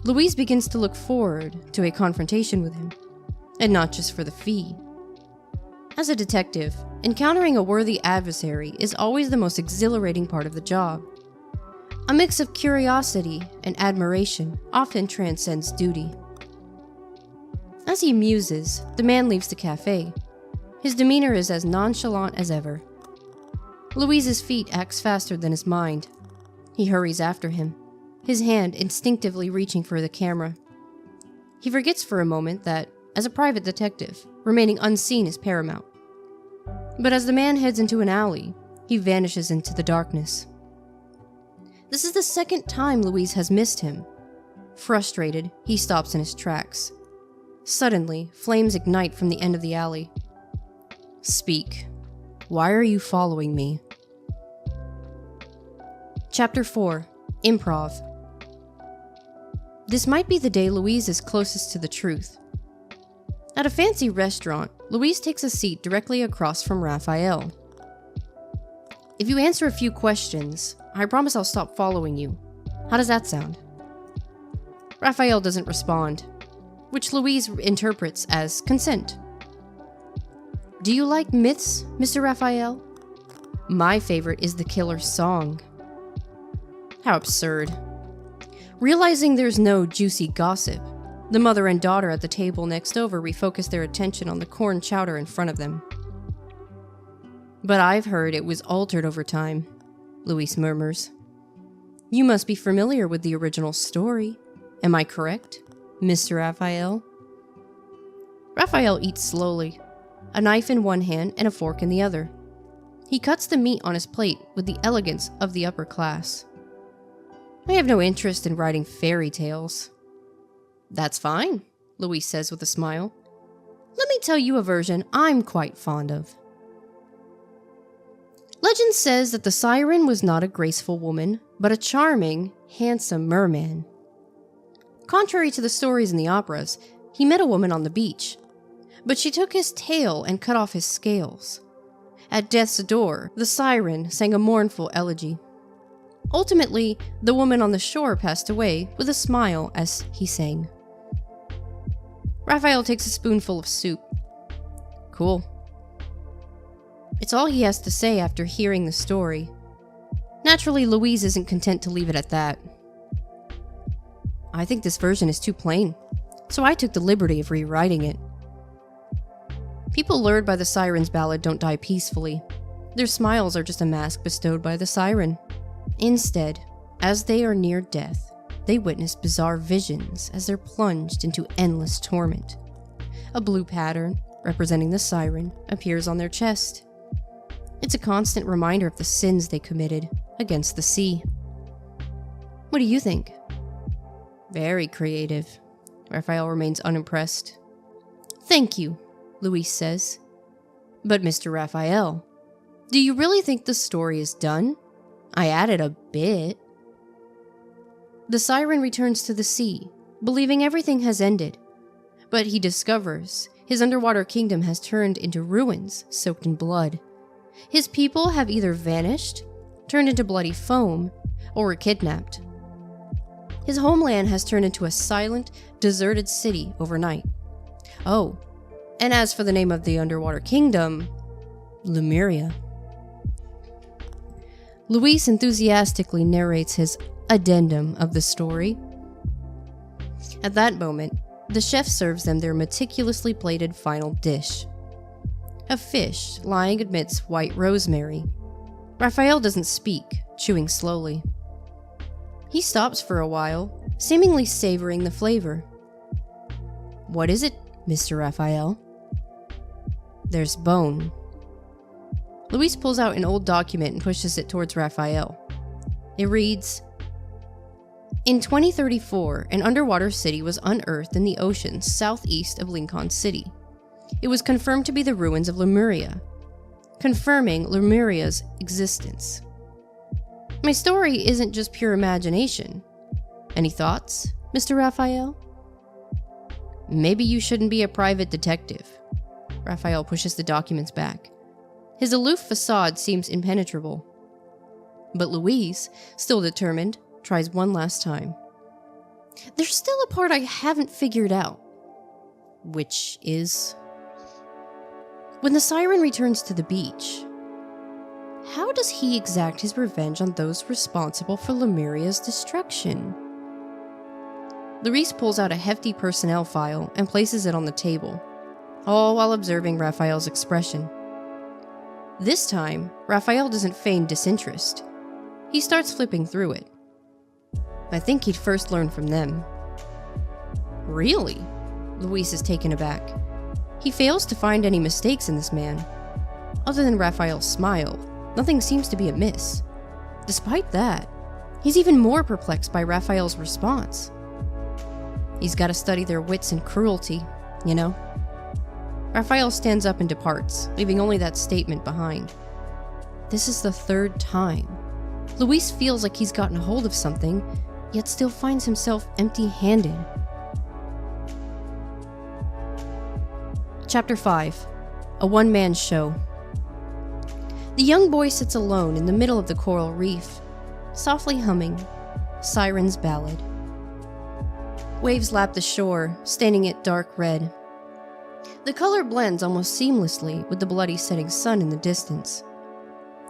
Speaker 1: Louise begins to look forward to a confrontation with him, and not just for the fee. As a detective, encountering a worthy adversary is always the most exhilarating part of the job. A mix of curiosity and admiration often transcends duty. As he muses, the man leaves the cafe. His demeanor is as nonchalant as ever. Louise's feet acts faster than his mind. He hurries after him, his hand instinctively reaching for the camera. He forgets for a moment that, as a private detective, remaining unseen is paramount. But as the man heads into an alley, he vanishes into the darkness. This is the second time Louise has missed him. Frustrated, he stops in his tracks. Suddenly, flames ignite from the end of the alley. Speak. Why are you following me? Chapter 4. Improv. This might be the day Louise is closest to the truth. At a fancy restaurant, Louise takes a seat directly across from Rafayel. If you answer a few questions, I promise I'll stop following you. How does that sound? Rafayel doesn't respond, which Louise interprets as consent. Do you like myths, Mr. Rafayel? My favorite is the killer's song. How absurd. Realizing there's no juicy gossip, the mother and daughter at the table next over refocus their attention on the corn chowder in front of them. But I've heard it was altered over time, Louise murmurs. You must be familiar with the original story. Am I correct, Mr. Rafayel? Rafayel eats slowly, a knife in one hand and a fork in the other. He cuts the meat on his plate with the elegance of the upper class. I have no interest in writing fairy tales. That's fine, Louise says with a smile. Let me tell you a version I'm quite fond of. Legend says that the siren was not a graceful woman, but a charming, handsome merman. Contrary to the stories in the operas, he met a woman on the beach, but she took his tail and cut off his scales. At death's door, the siren sang a mournful elegy. Ultimately, the woman on the shore passed away with a smile as he sang. Rafayel takes a spoonful of soup. Cool. It's all he has to say after hearing the story. Naturally, Louise isn't content to leave it at that. I think this version is too plain, so I took the liberty of rewriting it. People lured by the siren's ballad don't die peacefully. Their smiles are just a mask bestowed by the siren. Instead, as they are near death, they witness bizarre visions as they're plunged into endless torment. A blue pattern, representing the siren, appears on their chest. It's a constant reminder of the sins they committed against the sea. What do you think? Very creative. Rafayel remains unimpressed. Thank you, Louise says. But Mr. Rafayel, do you really think the story is done? I added a bit. The siren returns to the sea, believing everything has ended. But he discovers his underwater kingdom has turned into ruins soaked in blood. His people have either vanished, turned into bloody foam, or were kidnapped. His homeland has turned into a silent, deserted city overnight. Oh, and as for the name of the underwater kingdom, Lemuria. Louise enthusiastically narrates his addendum of the story. At that moment, the chef serves them their meticulously plated final dish. A fish lying amidst white rosemary. Rafayel doesn't speak, chewing slowly. He stops for a while, seemingly savoring the flavor. What is it, Mr. Rafayel? There's bone. Luis pulls out an old document and pushes it towards Rafayel. It reads, "In 2034, an underwater city was unearthed in the ocean southeast of Lincoln City. It was confirmed to be the ruins of Lemuria, confirming Lemuria's existence. My story isn't just pure imagination. Any thoughts, Mr. Rafayel?" "Maybe you shouldn't be a private detective." Rafayel pushes the documents back. His aloof facade seems impenetrable. But Luis, still determined, tries one last time. "There's still a part I haven't figured out." "Which is?" "When the siren returns to the beach, how does he exact his revenge on those responsible for Lemuria's destruction?" Luis pulls out a hefty personnel file and places it on the table, all while observing Raphael's expression. This time, Rafayel doesn't feign disinterest. He starts flipping through it. "I think he'd first learn from them." "Really?" Luis is taken aback. He fails to find any mistakes in this man. Other than Raphael's smile, nothing seems to be amiss. Despite that, he's even more perplexed by Raphael's response. He's got to study their wits and cruelty, you know? Rafayel stands up and departs, leaving only that statement behind. This is the third time. Luis feels like he's gotten a hold of something, yet still finds himself empty-handed. Chapter 5. A one-man show. The young boy sits alone in the middle of the coral reef, softly humming Siren's Ballad. Waves lap the shore, staining it dark red. The color blends almost seamlessly with the bloody setting sun in the distance.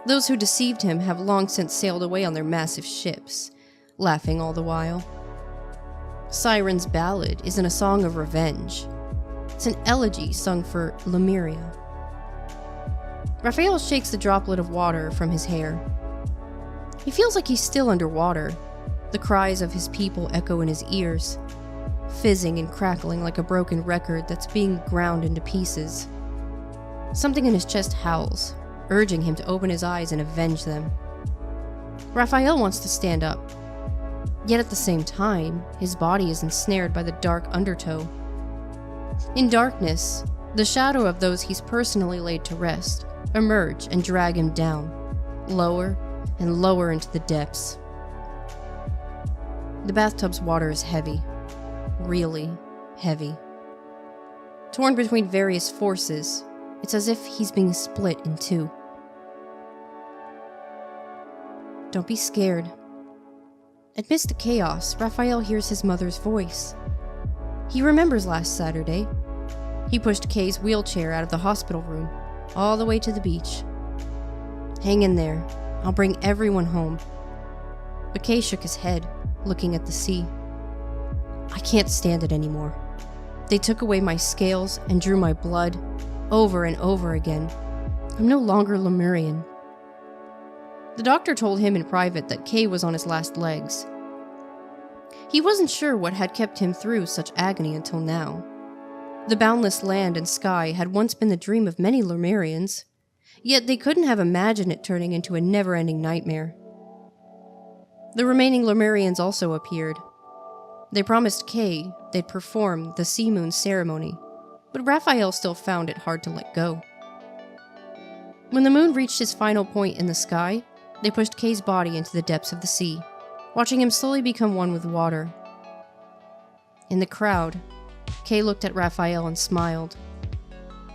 Speaker 1: Those who deceived him have long since sailed away on their massive ships, laughing all the while. Siren's Ballad isn't a song of revenge. It's an elegy sung for Lemuria. Rafayel shakes the droplet of water from his hair. He feels like he's still underwater. The cries of his people echo in his ears, fizzing and crackling like a broken record that's being ground into pieces. Something in his chest howls, urging him to open his eyes and avenge them. Rafayel wants to stand up, yet at the same time, his body is ensnared by the dark undertow. In darkness, the shadow of those he's personally laid to rest emerge and drag him down, lower and lower into the depths. The bathtub's water is heavy, really heavy. Torn between various forces, it's as if he's being split in two. Don't be scared. Amidst the chaos, Rafayel hears his mother's voice. He remembers last Saturday. He pushed Kay's wheelchair out of the hospital room, all the way to the beach. Hang in there. I'll bring everyone home. But Kay shook his head, looking at the sea. I can't stand it anymore. They took away my scales and drew my blood over and over again. I'm no longer Lemurian. The doctor told him in private that Kay was on his last legs. He wasn't sure what had kept him through such agony until now. The boundless land and sky had once been the dream of many Lemurians, yet they couldn't have imagined it turning into a never-ending nightmare. The remaining Lemurians also appeared. They promised Kay they'd perform the sea moon ceremony, but Rafayel still found it hard to let go. When the moon reached its final point in the sky, they pushed Kay's body into the depths of the sea, watching him slowly become one with water. In the crowd, Kay looked at Rafayel and smiled.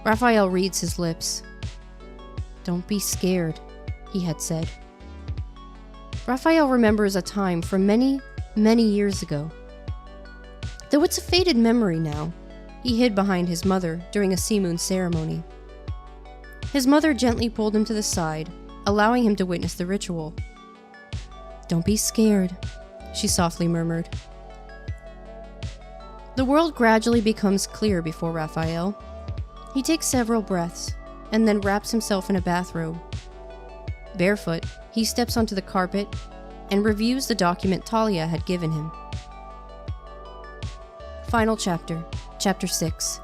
Speaker 1: Rafayel reads his lips. Don't be scared, he had said. Rafayel remembers a time from many, many years ago. Though it's a faded memory now, he hid behind his mother during a sea moon ceremony. His mother gently pulled him to the side, allowing him to witness the ritual. Don't be scared, she softly murmured. The world gradually becomes clear before Rafayel. He takes several breaths, and then wraps himself in a bathrobe. Barefoot, he steps onto the carpet and reviews the document Talia had given him. Final chapter, Chapter 6.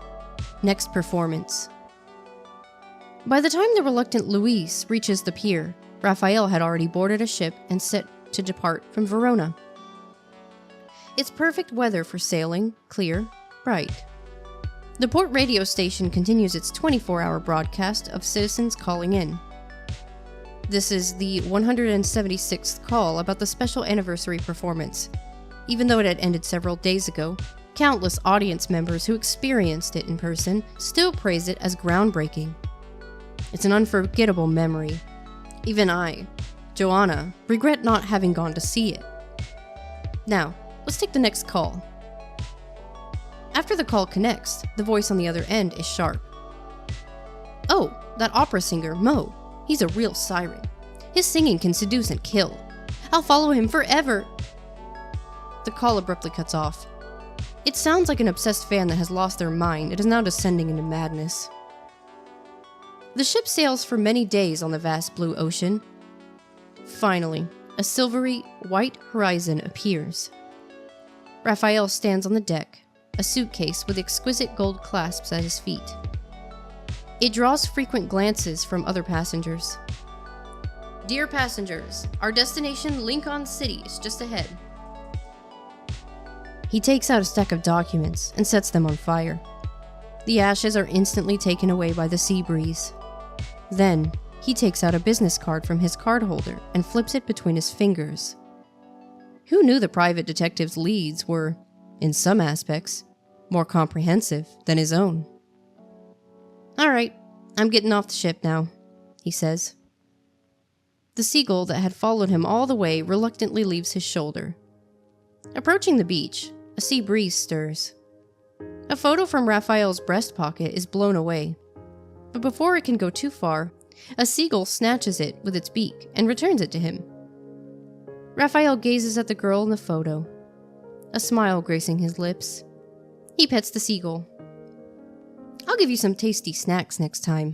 Speaker 1: Next performance. By the time the reluctant Luis reaches the pier, Rafayel had already boarded a ship and set to depart from Verona. It's perfect weather for sailing, clear, bright. The port radio station continues its 24-hour broadcast of citizens calling in. This is the 176th call about the special anniversary performance. Even though it had ended several days ago, countless audience members who experienced it in person still praise it as groundbreaking. It's an unforgettable memory. Even I, Joanna, regret not having gone to see it. Now, let's take the next call. After the call connects, the voice on the other end is sharp. "Oh, that opera singer, Mo. He's a real siren. His singing can seduce and kill. I'll follow him forever." The call abruptly cuts off. It sounds like an obsessed fan that has lost their mind and is now descending into madness. The ship sails for many days on the vast blue ocean. Finally, a silvery, white horizon appears. Rafayel stands on the deck, a suitcase with exquisite gold clasps at his feet. It draws frequent glances from other passengers. "Dear passengers, our destination Lincoln City is just ahead." He takes out a stack of documents and sets them on fire. The ashes are instantly taken away by the sea breeze. Then, he takes out a business card from his card holder and flips it between his fingers. Who knew the private detective's leads were, in some aspects, more comprehensive than his own? "All right, I'm getting off the ship now," he says. The seagull that had followed him all the way reluctantly leaves his shoulder. Approaching the beach, a sea breeze stirs. A photo from Raphael's breast pocket is blown away. But before it can go too far, a seagull snatches it with its beak and returns it to him. Rafayel gazes at the girl in the photo, a smile gracing his lips. He pets the seagull. "I'll give you some tasty snacks next time."